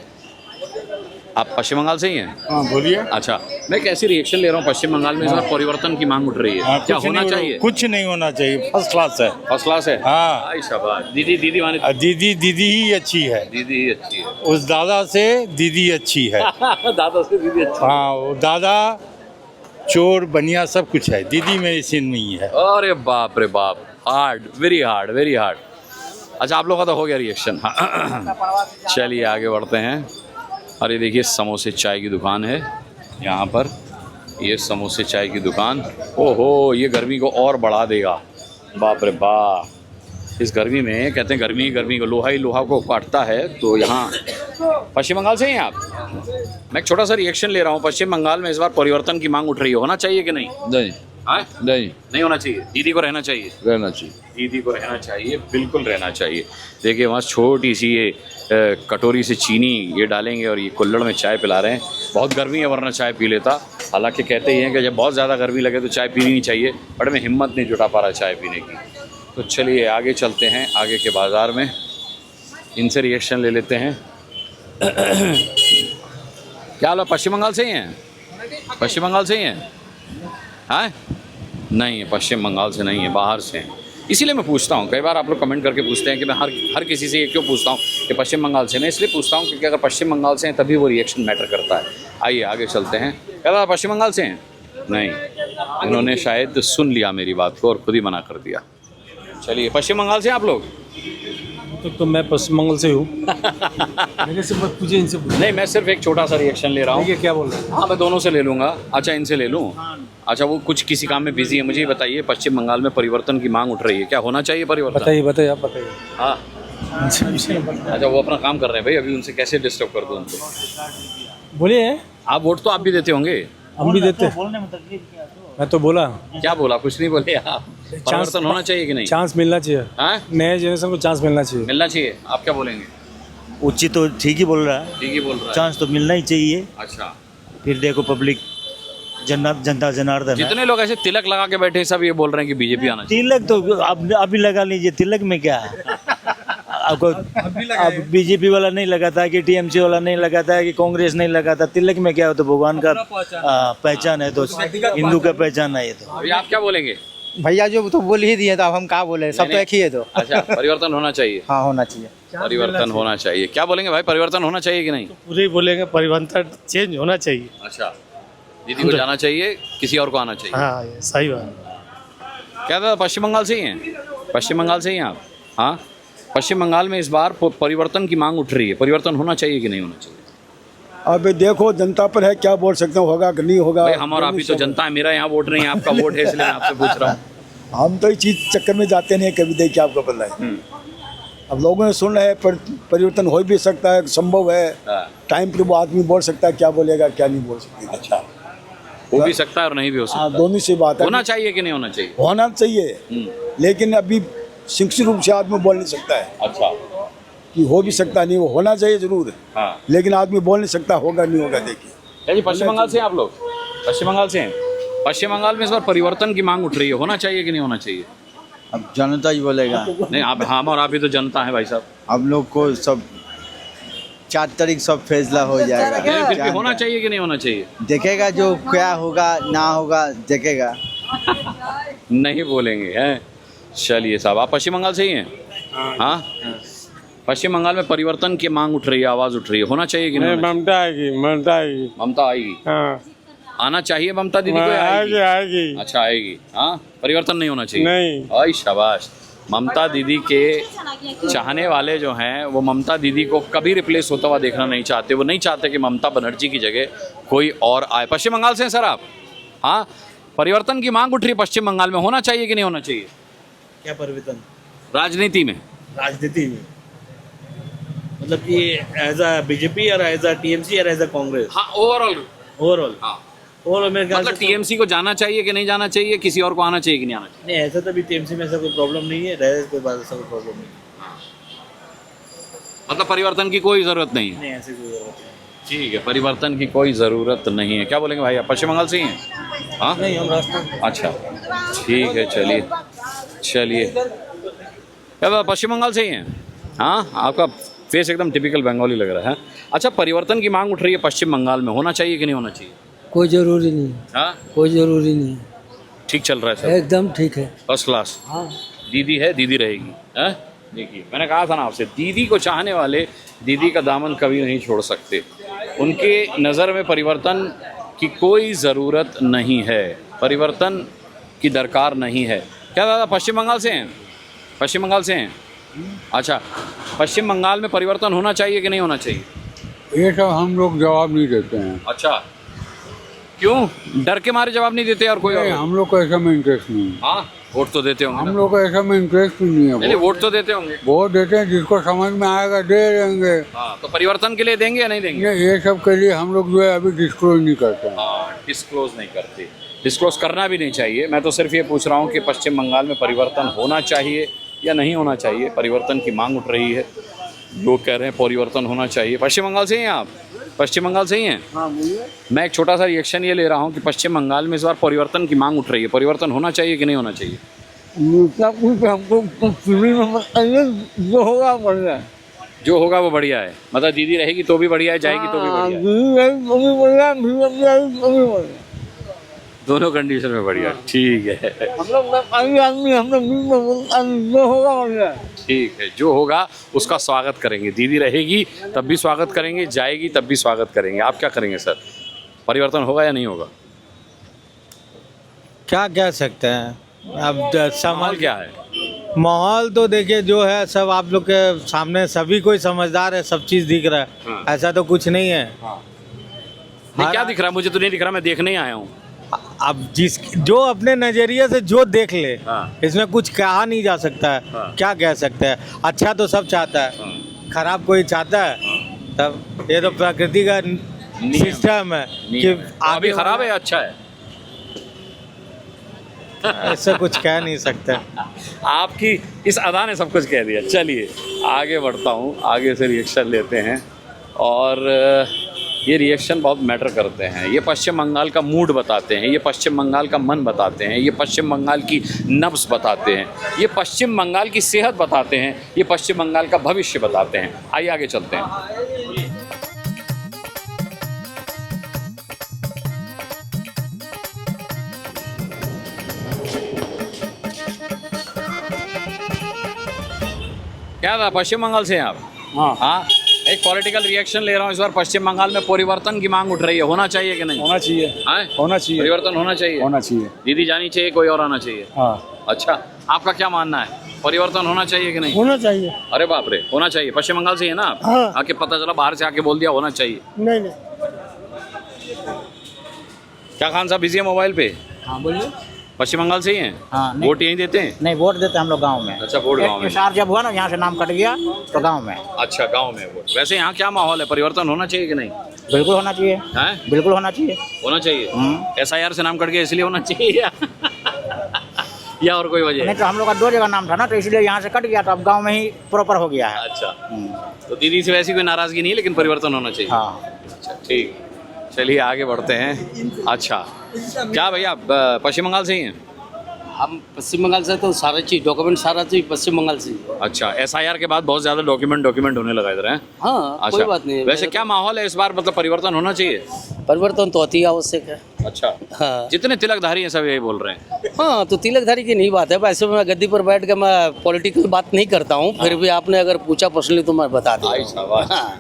आप पश्चिम बंगाल से ही हैं? हाँ बोलिए। अच्छा, मैं कैसी रिएक्शन ले रहा हूँ पश्चिम बंगाल में इस बार परिवर्तन की मांग उठ रही है, क्या होना चाहिए? कुछ नहीं होना चाहिए, फर्स्ट क्लास है। फर्स्ट क्लास है? हाँ। आई शाबाश, दीदी दीदी माने दीदी ही अच्छी है, दीदी ही अच्छी है उस दादा से दीदी अच्छी है दादा से दीदी अच्छी। हाँ, वो दादा चोर बनिया सब कुछ है, दीदी मेरी सीन नहीं है। अरे बाप रे बाप, hard, very hard, very hard. अच्छा, आप लोगों का तो हो गया रिएक्शन। चलिए आगे बढ़ते हैं। अरे देखिए, समोसे चाय की दुकान है यहाँ पर, ये समोसे चाय की दुकान। ओहो, ये गर्मी को और बढ़ा देगा, बाप रे बाप। इस गर्मी में कहते हैं गर्मी को लोहा ही लोहा को काटता है। तो यहाँ पश्चिम बंगाल से हैं आप? मैं एक छोटा सा रिएक्शन ले रहा हूँ। पश्चिम बंगाल में इस बार परिवर्तन की मांग उठ रही है, होना चाहिए कि नहीं? नहीं, नहीं होना चाहिए, दीदी को रहना चाहिए, रहना चाहिए, दीदी को रहना चाहिए, बिल्कुल रहना चाहिए। देखिए वहाँ छोटी सी ये कटोरी से चीनी ये डालेंगे और ये कुल्हड़ में चाय पिला रहे हैं। बहुत गर्मी है वरना चाय पी लेता, हालांकि कहते ही हैं कि जब बहुत ज़्यादा गर्मी लगे तो चाय पीनी नहीं चाहिए, बट मैं हिम्मत नहीं जुटा पा रहा चाय पीने की। तो चलिए आगे चलते हैं, आगे के बाज़ार में इनसे रिएक्शन ले लेते हैं। क्या हाल है, पश्चिम बंगाल से ही हैं? पश्चिम बंगाल से ही हैं? हाँ, नहीं है, पश्चिम बंगाल से नहीं है, बाहर से हैं। इसीलिए मैं पूछता हूँ, कई बार आप लोग कमेंट करके पूछते हैं कि मैं हर किसी से ये क्यों पूछता हूँ कि पश्चिम बंगाल से। मैं इसलिए पूछता हूँ क्योंकि अगर पश्चिम बंगाल से हैं तभी वो रिएक्शन मैटर करता है। आइए आगे चलते हैं। क्या पश्चिम बंगाल से हैं? नहीं, उन्होंने शायद सुन लिया मेरी बात को और खुद ही मना कर दिया। चलिए, पश्चिम बंगाल से आप लोग? तो मैं पश्चिम बंगाल से हूँ मेरे से मत पूछिए, इनसे पूछिए। नहीं, मैं सिर्फ एक छोटा सा रिएक्शन ले रहा हूँ। क्या बोल रहे हैं? हाँ, मैं दोनों से ले लूँगा। अच्छा, इनसे ले लूँ? अच्छा, वो कुछ किसी काम में बिजी है। मुझे ये बताइए, पश्चिम बंगाल में परिवर्तन की मांग उठ रही है, क्या होना चाहिए परिवर्तन? बताइए आप बताइए। हाँ, अच्छा, वो अपना काम कर रहे हैं भाई, अभी उनसे कैसे डिस्टर्ब कर दूँ उनको? बोलिए। आप वोट तो आप भी देते होंगे? हम भी देते। मैं तो बोला। क्या बोला? कुछ नहीं बोले आप। परिवर्तन होना चाहिए कि नहीं? चांस मिलना चाहिए, नए जनरेशन को चांस मिलना चाहिए। मिलना चाहिए। आप क्या बोलेंगे? उचित तो ठीक ही बोल रहा है, ठीक ही बोल रहा है, चांस तो मिलना ही चाहिए। अच्छा, फिर देखो पब्लिक जनता जनार्दन है। जितने लोग ऐसे तिलक लगा के बैठे सब ये बोल रहे हैं कि बीजेपी आना चाहिए। तिलक तो आप भी लगा लीजिए, तिलक में क्या है? आपको अब बीजेपी वाला नहीं लगाता है कि टीएमसी वाला नहीं लगाता है कि कांग्रेस नहीं लगाता, तिलक में क्या हो? तो भगवान का पहचान है, तो हिंदू का पहचान है ये। तो अभी आप क्या बोलेंगे? भैया जो तो बोल ही दिए तो अब हम क्या बोले, सब तो एक ही है तो। अच्छा, परिवर्तन होना चाहिए। हाँ होना चाहिए। परिवर्तन होना चाहिए। क्या बोलेंगे भाई, परिवर्तन होना चाहिए कि नहीं? पूरे बोलेंगे परिवर्तन चेंज होना चाहिए। अच्छा, दीदी को जाना चाहिए, किसी और को आना चाहिए। हाँ ये सही बात। क्या दादा पश्चिम बंगाल से ही हैं? पश्चिम बंगाल से ही हैं आप? हाँ, पश्चिम बंगाल में इस बार परिवर्तन की मांग उठ रही है, परिवर्तन होना चाहिए कि नहीं होना चाहिए? अब देखो जनता पर है, क्या बोल सकते हैं, होगा कि नहीं होगा। भाई हम और आप ही तो जनता है, मेरा यहाँ वोट नहीं है, आपका वोट है, इसलिए मैं आपसे पूछ रहा हूँ। हम तो इस चीज चक्कर में जाते नहीं, कभी देखिए आपको पता है। अब लोगों ने सुन रहे हैं, परिवर्तन हो भी सकता है, संभव है। टाइम पर वो आदमी बोल सकता है क्या बोलेगा क्या नहीं बोल सकता। अच्छा, हो भी सकता है और नहीं भी हो सकता। दोनों से बात है। होना चाहिए कि नहीं होना चाहिए? होना चाहिए, लेकिन अभी शिक्षित रूप से आदमी बोल नहीं सकता है। अच्छा, कि हो भी सकता नहीं, वो होना चाहिए जरूर, हाँ। लेकिन आदमी बोल नहीं सकता होगा नहीं होगा। देखिए क्या जी, पश्चिम बंगाल से हैं आप लोग? पश्चिम बंगाल से हैं। पश्चिम बंगाल में इस बार परिवर्तन की मांग उठ रही है, होना चाहिए कि नहीं होना चाहिए? अब जनता ही बोलेगा। नहीं, आप हम और आप ही तो जनता है भाई साहब। हम लोग को सब 4 तारीख सब फैसला हो जाएगा। फिर भी होना चाहिए कि नहीं होना चाहिए? देखेगा जो क्या होगा ना होगा देखेगा। नहीं बोलेंगे हैं। चलिए साहब, आप पश्चिम बंगाल से ही हैं? हाँ। पश्चिम बंगाल में परिवर्तन की मांग उठ रही है, आवाज उठ रही है, होना चाहिए कि नहीं? ममता आएगी, ममता आएगी। ममता आएगी। हाँ आना चाहिए ममता दीदी को? आएगी। अच्छा, आएगी। हाँ, परिवर्तन नहीं होना चाहिए? नहीं। आई शाबाश। ममता दीदी के चाहने वाले जो हैं वो ममता दीदी को कभी रिप्लेस होता हुआ देखना नहीं चाहते। वो नहीं चाहते कि ममता बनर्जी की जगह कोई और आए। पश्चिम बंगाल से हैं सर आप? हाँ, परिवर्तन की मांग उठ रही है पश्चिम बंगाल में, होना चाहिए कि नहीं होना चाहिए? क्या परिवर्तन? राजनीति में। राजनीति में मतलब कि एज अ बीजेपी और एज अ टीएमसी और एज अ कांग्रेस? हाँ, ओवरऑल। हाँ ओवरऑल मेरे ख्याल मतलब से टीएमसी को जाना चाहिए कि नहीं जाना चाहिए, किसी और को आना चाहिए कि नहीं आना चाहिए? नहीं, ऐसा तो भी टीएमसी में ऐसा कोई प्रॉब्लम नहीं है, रहे कोई बात ऐसा कोई प्रॉब्लम नहीं मतलब परिवर्तन की कोई जरूरत नहीं है? नहीं, ऐसी कोई जरूरत नहीं। ठीक है, परिवर्तन की कोई ज़रूरत नहीं है। क्या बोलेंगे भाई, आप पश्चिम बंगाल से ही हैं? हाँ, नहीं, हम राजस्थान। अच्छा, ठीक है, चलिए चलिए। क्या पश्चिम बंगाल से ही हैं? हाँ, आपका फेस एकदम टिपिकल बंगाली लग रहा है। अच्छा, परिवर्तन की मांग उठ रही है पश्चिम बंगाल में, होना चाहिए कि नहीं होना चाहिए? कोई जरूरी नहीं। हाँ, कोई जरूरी नहीं। ठीक चल रहा है सर? एकदम ठीक है, फर्स्ट क्लास। हाँ। दीदी है, दीदी रहेगी। है, देखिए मैंने कहा था ना आपसे, दीदी को चाहने वाले दीदी का दामन कभी नहीं छोड़ सकते। उनके नज़र में परिवर्तन की कोई ज़रूरत नहीं है, परिवर्तन की दरकार नहीं है। क्या दादा पश्चिम बंगाल से हैं? पश्चिम बंगाल से हैं? अच्छा, पश्चिम बंगाल में परिवर्तन होना चाहिए कि नहीं होना चाहिए? ये सब हम लोग जवाब नहीं देते हैं। अच्छा, क्यों? डर के मारे जवाब नहीं देते और कोई और? हम लोग को ऐसा में इंटरेस्ट नहीं है। हाँ, वोट तो देते होंगे हम ना? लोग को ऐसा में इंटरेस्ट भी नहीं है। नहीं, वोट तो देते होंगे। वोट देते हैं, जिसको समझ में आएगा दे देंगे। हाँ, तो परिवर्तन के लिए देंगे या नहीं देंगे? ये सब के लिए हम लोग जो है अभी डिस्क्लोज नहीं करते हैं। हाँ, डिस्क्लोज नहीं करते, डिस्क्लोज करना भी नहीं चाहिए। मैं तो सिर्फ ये पूछ रहा हूँ कि पश्चिम बंगाल में परिवर्तन होना चाहिए या नहीं होना चाहिए। परिवर्तन की मांग उठ रही है, लोग कह रहे हैं परिवर्तन होना चाहिए। पश्चिम बंगाल से ही हैं आप? पश्चिम बंगाल से ही हैं? हाँ बोलिए। मैं एक छोटा सा रिएक्शन ये ले रहा हूँ कि पश्चिम बंगाल में इस बार परिवर्तन की मांग उठ रही है, परिवर्तन होना चाहिए कि नहीं होना चाहिए? जो होगा बढ़िया है। जो होगा वो बढ़िया है, मतलब दीदी रहेगी तो भी बढ़िया है, जाएगी तो भी बढ़िया है। दोनों कंडीशन में बढ़िया। ठीक है, ठीक है, जो होगा उसका स्वागत करेंगे। दीदी रहेगी तब भी स्वागत करेंगे, जाएगी तब भी स्वागत करेंगे। आप क्या करेंगे सर, परिवर्तन होगा या नहीं होगा? क्या कह सकते हैं अब? माहौल क्या है? माहौल तो देखिए जो है सब आप लोग के सामने, सभी कोई समझदार है, सब चीज़ दिख रहा है। हाँ। ऐसा तो कुछ नहीं है। नहीं, क्या दिख रहा है? मुझे तो नहीं दिख रहा, मैं देखने ही आया हूँ। अब जो अपने नजरिए से जो देख ले, हाँ। इसमें कुछ कहा नहीं जा सकता है। हाँ। क्या कह सकते हैं? अच्छा तो सब चाहता है, हाँ। खराब कोई चाहता है? तब ये तो प्रकृति का सिस्टम है कि अभी खराब है, अच्छा है। ऐसा कुछ कह नहीं सकते। आपकी इस अदा ने सब कुछ कह दिया। चलिए आगे बढ़ता हूँ, आगे से रिएक्शन लेते हैं। और ये रिएक्शन बहुत मैटर करते हैं। ये पश्चिम बंगाल का मूड बताते हैं, ये पश्चिम बंगाल का मन बताते हैं, ये पश्चिम बंगाल की नब्ज़ बताते हैं, ये पश्चिम बंगाल की सेहत बताते हैं, ये पश्चिम बंगाल का भविष्य बताते हैं। आइए आगे चलते हैं। क्या था, पश्चिम बंगाल से हैं आप? हाँ। एक पॉलिटिकल रिएक्शन ले रहा हूँ इस बार। पश्चिम बंगाल में परिवर्तन की मांग उठ रही है, होना चाहिए कि नहीं? होना चाहिए, हाँ? होना चाहिए, परिवर्तन होना चाहिए, होना चाहिए। दीदी जानी चाहिए, कोई और आना चाहिए? हाँ, अच्छा, आपका क्या मानना है, परिवर्तन होना चाहिए कि नहीं? होना चाहिए। अरे बाप रे, होना चाहिए। पश्चिम बंगाल से है ना आप? हाँ। आके पता चला, बाहर से आके बोल दिया होना चाहिए। नहीं नहीं, क्या खान साहब बिजी है मोबाइल पे? हाँ बोलिए। पश्चिम बंगाल से ही हैं? हाँ, नहीं। वोट यहीं देते हैं? नहीं, वोट देते हैं हम लोग गाँव में। अच्छा, वोट गाँव में। विचार जब हुआ ना, यहाँ से नाम कट गया तो गाँव में। अच्छा, गाँव में वोट। वैसे यहाँ क्या माहौल है, परिवर्तन होना चाहिए कि नहीं? बिल्कुल होना चाहिए, हैं? बिल्कुल होना चाहिए। होना चाहिए। SIR से नाम कट गया इसलिए होना चाहिए या और कोई वजह? नहीं तो हम लोग का 2 जगह नाम था ना, तो इसलिए यहाँ से कट गया, तो अब गाँव में ही प्रॉपर हो गया है। अच्छा, तो दीदी से वैसी कोई नाराजगी नहीं है, लेकिन परिवर्तन होना चाहिए। हाँ। अच्छा, ठीक, चलिए आगे बढ़ते हैं। अच्छा, क्या भैया आप पश्चिम बंगाल से ही हैं? हम पश्चिम बंगाल से, तो सारा चीज़ डॉक्यूमेंट सारा चीज़ पश्चिम बंगाल से। अच्छा, SIR के बाद बहुत ज़्यादा डॉक्यूमेंट होने लगा इधर है? हाँ, कोई बात नहीं। वैसे क्या माहौल है इस बार, मतलब परिवर्तन होना चाहिए? परिवर्तन तो अति आवश्यक है। अच्छा, हाँ। जितने तिलकधारी हैं सब यही बोल रहे हैं। हाँ, तो तिलकधारी की नहीं बात है। वैसे मैं गद्दी पर बैठ के मैं पॉलिटिकल बात नहीं करता हूँ, फिर भी आपने अगर पूछा पर्सनली तो मैं बता दूँ।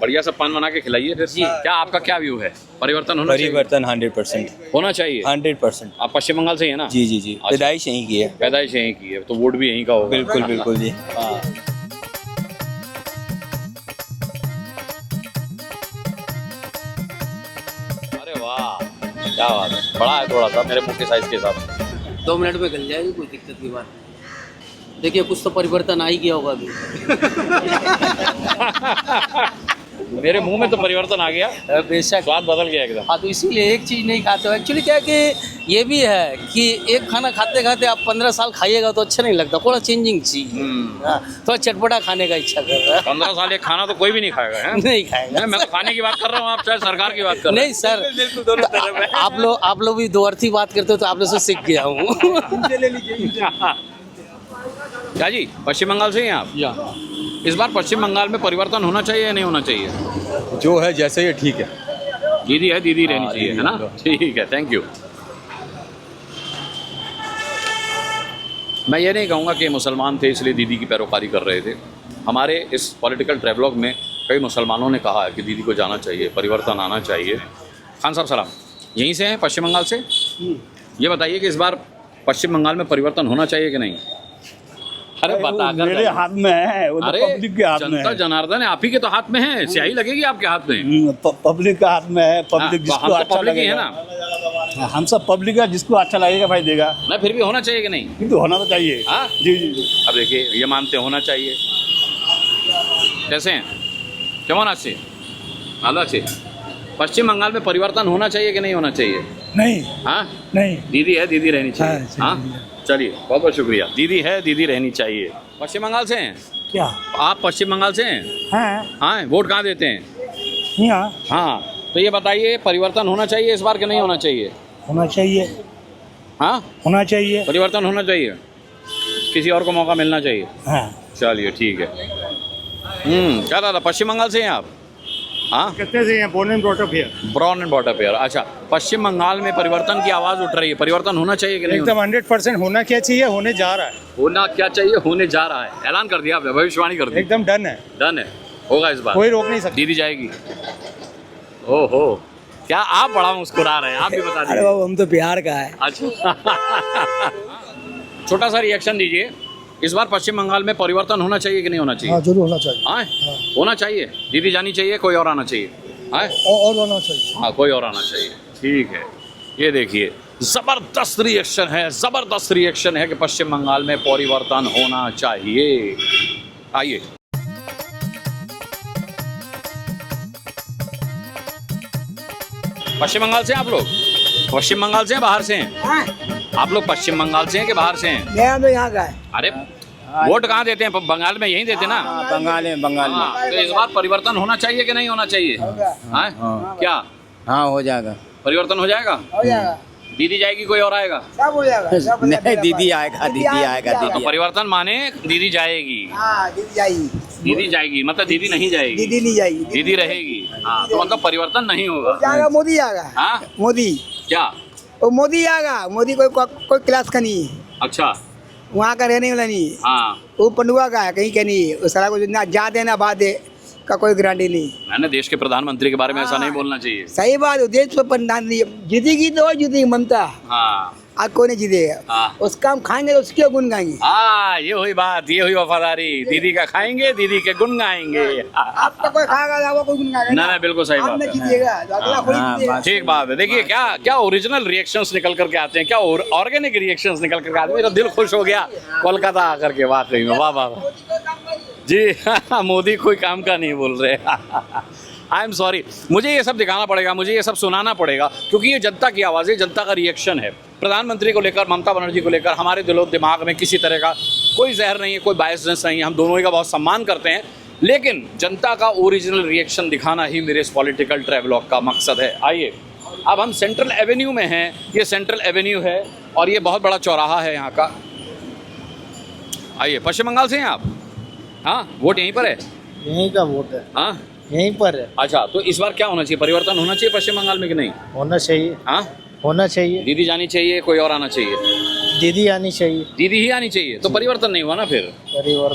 बढ़िया सा पान बना के खिलाइए फिर। क्या आपका क्या व्यू है, परिवर्तन होना चाहिए? परिवर्तन 100% होना चाहिए। 100%। आप पश्चिम बंगाल से ही है ना? जी जी जी, अच्छा। पैदाइश यहीं की है। पैदाइश यहीं की है, तो वोट भी यहीं का होगा। बिल्कुल बिल्कुल जी। हाँ। अरे वाह, क्या बात है, बड़ा है थोड़ा सा मेरे मुंह के साइज के हिसाब से। 2 मिनट में गल जाएगी, कोई दिक्कत की बात नहीं। देखिए कुछ तो परिवर्तन आ ही गया होगा अभी। मेरे मुंह में तो परिवर्तन आ गया, बेशक। स्वाद बदल गया एकदम। हाँ, तो इसीलिए एक चीज़ नहीं खाते हो। एक्चुअली क्या है कि ये भी है कि एक खाना खाते खाते आप 15 साल खाइएगा तो अच्छा नहीं लगता, थोड़ा चेंजिंग चाहिए। हाँ, थोड़ा चटपटा खाने का इच्छा कर रहा है। 15 साल एक खाना तो कोई भी नहीं खाएगा है? नहीं खाएगा। मैं तो खाने की बात कर रहा हूँ, आप चाहे सरकार की बात कर रहे हैं। नहीं सर, आप लोग भी दो अर्थी बात करते हो, तो आप लोग से सीख गया हूँ। क्या जी, पश्चिम बंगाल से ही हैं आप? या इस बार पश्चिम बंगाल में परिवर्तन होना चाहिए या नहीं होना चाहिए? जो है जैसे ये ठीक है। दीदी है, दीदी रहनी चाहिए, है ना? ठीक है, थैंक यू। मैं ये नहीं कहूँगा कि मुसलमान थे इसलिए दीदी की पैरोकारी कर रहे थे। हमारे इस पॉलिटिकल ट्रैवलॉग में कई मुसलमानों ने कहा है कि दीदी को जाना चाहिए, परिवर्तन आना चाहिए। खान साहब सलाम, यहीं से हैं पश्चिम बंगाल से? ये बताइए कि इस बार पश्चिम बंगाल में परिवर्तन होना चाहिए कि नहीं? अरे बता, मेरे हाथ में है, वो तो अरे पब्लिक के हाथ में जनता है। जनार्दन है, आप ही के तो हाथ में है, स्याही लगेगी आपके हाथ में। पब्लिक के हाथ में है, पब्लिक हाँ, जिसको हम तो अच्छा पब्लिक ही है लगेगा। ना। हम सब पब्लिक है, जिसको अच्छा लगेगा भाई देगा। ना फिर भी होना चाहिए कि नहीं? किंतु होना तो चाहिए। हाँ? जी जी जी। अब देखिए, ये मानते होना चाहिए। कैसे हैं, केमन আছে? ভালো আছে? पश्चिम बंगाल में परिवर्तन होना चाहिए कि नहीं होना चाहिए? नहीं हाँ, नहीं, दीदी है, दीदी रहनी चाहिए। हाँ, हाँ, चलिए, बहुत बहुत शुक्रिया। दीदी है, दीदी रहनी चाहिए। पश्चिम बंगाल से हैं क्या? आप? पश्चिम बंगाल से हैं? हाँ, हाँ, वोट कहाँ देते हैं? यहाँ हाँ, तो ये बताइए, परिवर्तन होना चाहिए इस बार कि नहीं होना चाहिए? होना चाहिए, हाँ, होना चाहिए। परिवर्तन होना चाहिए, किसी और को मौका मिलना चाहिए। हाँ, चलिए ठीक है। क्या दादा, पश्चिम बंगाल से हैं आप? हाँ, कितने से हैं? Born and brought up here. Brown and bottom pair. अच्छा, पश्चिम बंगाल में परिवर्तन की आवाज़ उठ रही है, परिवर्तन होना चाहिए कि नहीं? एकदम 100% होना क्या चाहिए, होने जा रहा है, होना क्या चाहिए, होने जा रहा है। ऐलान कर दिया आपने, भविष्यवाणी कर दी। एकदम डन है, डन है, होगा इस बार, कोई रोक नहीं सकता। दीदी जाएगी। ओहो, क्या आप बड़ा मुस्कुरा रहे हैं, आप भी बता दीजिए। हम तो बिहार का है। अच्छा, छोटा सा रिएक्शन दीजिए, इस बार पश्चिम बंगाल में परिवर्तन होना चाहिए कि नहीं होना चाहिए? जरूर होना चाहिए। हाँ, होना चाहिए। दीदी जानी चाहिए, कोई और आना चाहिए? हाँ, और होना चाहिए। हाँ, कोई और आना चाहिए। ठीक है, ये देखिए, जबरदस्त रिएक्शन है, जबरदस्त रिएक्शन है कि पश्चिम बंगाल में परिवर्तन होना चाहिए। आइए, पश्चिम बंगाल से आप लोग? पश्चिम बंगाल से हैं, बाहर से हैं? आप लोग पश्चिम बंगाल से हैं कि बाहर से हैं? मैं तो यहाँ का है। अरे वोट कहाँ देते हैं, बंगाल में यहीं देते ना? बंगाल में, बंगाल हाँ, तो इस बार परिवर्तन होना चाहिए कि नहीं होना चाहिए? हाँ, क्या हाँ, हो जाएगा, परिवर्तन हो जाएगा? हो जाएगा, दीदी जाएगी, कोई और आएगा? सब हो जाएगा। नहीं, दीदी आएगा, दीदी आएगा, तो परिवर्तन माने दीदी जाएगी। दीदी जाएगी, दीदी जाएगी मतलब दीदी नहीं जाएगी, दीदी नहीं जाएगी, दीदी रहेगी। हाँ, तो मतलब परिवर्तन नहीं होगा। जाएगा, मोदी आएगा। हाँ, मोदी, क्या? वो मोदी आएगा, मोदी कोई क्लास का नहीं है। अच्छा, वहाँ का रहने वाला नहीं है। हाँ वो पंडुआ का है, कहीं का नहीं है। उस सारा कुछ ना जा दे ना बात दे का कोई गारंटी नहीं। मैंने देश के प्रधानमंत्री के बारे में ऐसा नहीं बोलना चाहिए। सही बात है, देश पर प्रधानमंत्री जीतेगी तो जीतेगी ममता, हाँ आज कोई नहीं जीतेगा। हाँ। उसका हम खाएंगे तो उसके गुण गाएंगे। हाँ ये हुई बात, ये हुई वफादारी। दीदी का खाएंगे, दीदी के गुण गाएंगे। आपका कोई खाएगा वो कोई गुण गाएगा ना बिल्कुल सही आप बात नहीं है। जीतेगा तो अगला कोई जीतेगा। ठीक बात है। देखिए क्या क्या ओरिजिनल रिएक्शंस निकल करके आते हैं, क्या ऑर्गेनिक रिएक्शंस निकल करके आते हैं। मेरा दिल खुश हो गया कोलकाता आकर के, वाकई में वाह वाह जी। मोदी कोई काम का नहीं बोल रहे। आई एम सॉरी, मुझे ये सब दिखाना पड़ेगा, मुझे ये सब सुनाना पड़ेगा, क्योंकि ये जनता की आवाज़ है, जनता का रिएक्शन है। प्रधानमंत्री को लेकर, ममता बनर्जी को लेकर हमारे दिलो दिमाग में किसी तरह का कोई जहर नहीं है, कोई बायसनेस नहीं है। हम दोनों ही का बहुत सम्मान करते हैं, लेकिन जनता का ओरिजिनल रिएक्शन दिखाना ही मेरे इस पॉलिटिकल ट्रैवलॉग का मकसद है। आइए, अब हम सेंट्रल एवेन्यू में हैं। ये सेंट्रल एवेन्यू है और ये बहुत बड़ा चौराहा है यहाँ का। आइए, पश्चिम बंगाल से हैं आप? हाँ, वोट यहीं पर है? यहीं का वोट है। हाँ यहीं पर है। अच्छा, तो इस बार क्या होना चाहिए? परिवर्तन होना चाहिए पश्चिम बंगाल में कि नहीं? होना चाहिए। हाँ होना चाहिए। दीदी जानी चाहिए, कोई और आना चाहिए? दीदी आनी चाहिए। दीदी ही आनी चाहिए, तो परिवर्तन नहीं हुआ ना फिर।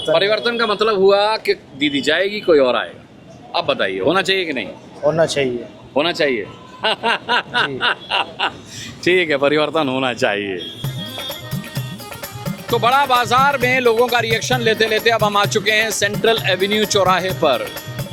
परिवर्तन का मतलब हुआ कि दीदी जाएगी, कोई और आएगा। अब बताइए, होना चाहिए कि नहीं? होना चाहिए। होना चाहिए। ठीक है, परिवर्तन होना चाहिए। तो बड़ा बाजार में लोगों का रिएक्शन लेते लेते अब हम आ चुके हैं सेंट्रल एवेन्यू चौराहे पर।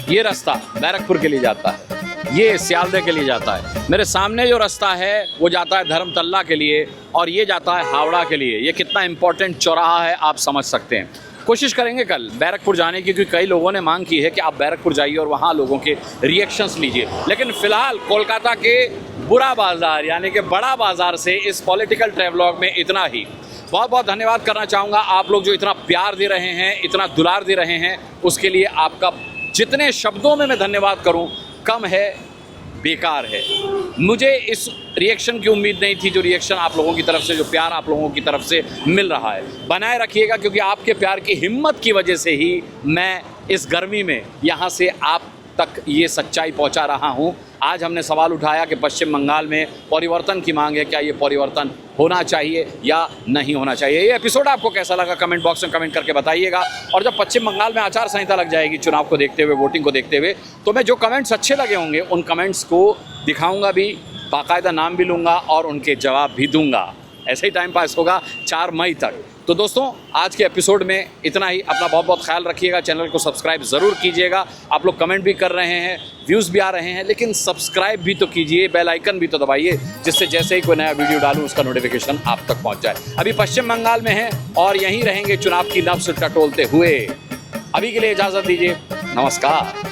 ये रास्ता बैरकपुर के लिए जाता है, ये सियालदह के लिए जाता है। मेरे सामने जो रास्ता है वो जाता है धर्मतल्ला के लिए, और ये जाता है हावड़ा के लिए। ये कितना इंपॉर्टेंट चौराहा है आप समझ सकते हैं। कोशिश करेंगे कल बैरकपुर जाने की, क्योंकि कई लोगों ने मांग की है कि आप बैरकपुर जाइए और वहाँ लोगों के रिएक्शंस लीजिए। लेकिन फिलहाल कोलकाता के बुरा बाजार यानी कि बड़ा बाजार से इस पॉलिटिकल ट्रैवलॉग में इतना ही। बहुत बहुत धन्यवाद करना चाहूँगा आप लोग जो इतना प्यार दे रहे हैं, इतना दुलार दे रहे हैं, उसके लिए आपका जितने शब्दों में मैं धन्यवाद करूं कम है, बेकार है। मुझे इस रिएक्शन की उम्मीद नहीं थी, जो रिएक्शन आप लोगों की तरफ से, जो प्यार आप लोगों की तरफ से मिल रहा है, बनाए रखिएगा, क्योंकि आपके प्यार की हिम्मत की वजह से ही मैं इस गर्मी में यहाँ से आप तक ये सच्चाई पहुँचा रहा हूँ। आज हमने सवाल उठाया कि पश्चिम बंगाल में परिवर्तन की मांग है, क्या ये परिवर्तन होना चाहिए या नहीं होना चाहिए। ये एपिसोड आपको कैसा लगा कमेंट बॉक्स में कमेंट करके बताइएगा। और जब पश्चिम बंगाल में आचार संहिता लग जाएगी चुनाव को देखते हुए, वोटिंग को देखते हुए, तो मैं जो कमेंट्स अच्छे लगे होंगे उन कमेंट्स को दिखाऊंगा भी, बाकायदा नाम भी लूँगा और उनके जवाब भी दूंगा। ऐसे ही टाइम पास होगा 4 मई तक। तो दोस्तों, आज के एपिसोड में इतना ही। अपना बहुत बहुत ख्याल रखिएगा, चैनल को सब्सक्राइब ज़रूर कीजिएगा। आप लोग कमेंट भी कर रहे हैं, व्यूज़ भी आ रहे हैं, लेकिन सब्सक्राइब भी तो कीजिए, बेल आइकन भी तो दबाइए, जिससे जैसे ही कोई नया वीडियो डालूं उसका नोटिफिकेशन आप तक पहुंच जाए। अभी पश्चिम बंगाल में हैं और यहीं रहेंगे चुनाव की नब्ज़ टटोलते हुए। अभी के लिए इजाज़त दीजिए, नमस्कार।